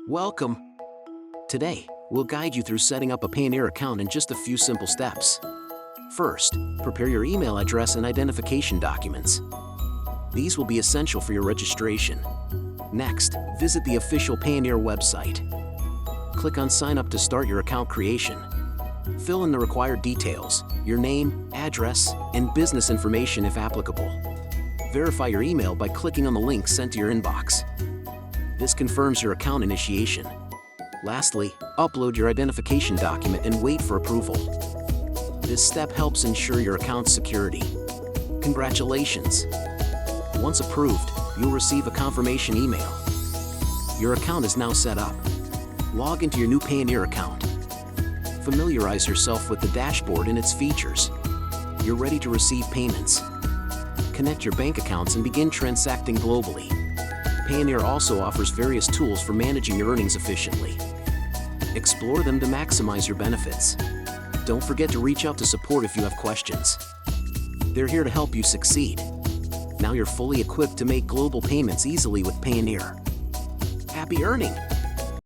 Welcome! Today, we'll guide you through setting up a Payoneer account in just a few simple steps. First, prepare your email address and identification documents. These will be essential for your registration. Next, visit the official Payoneer website. Click on Sign Up to start your account creation. Fill in the required details, your name, address, and business information if applicable. Verify your email by clicking on the link sent to your inbox. This confirms your account initiation. Lastly, upload your identification document and wait for approval. This step helps ensure your account's security. Congratulations! Once approved, you'll receive a confirmation email. Your account is now set up. Log into your new Payoneer account. Familiarize yourself with the dashboard and its features. You're ready to receive payments. Connect your bank accounts and begin transacting globally. Payoneer also offers various tools for managing your earnings efficiently. Explore them to maximize your benefits. Don't forget to reach out to support if you have questions. They're here to help you succeed. Now you're fully equipped to make global payments easily with Payoneer. Happy earning!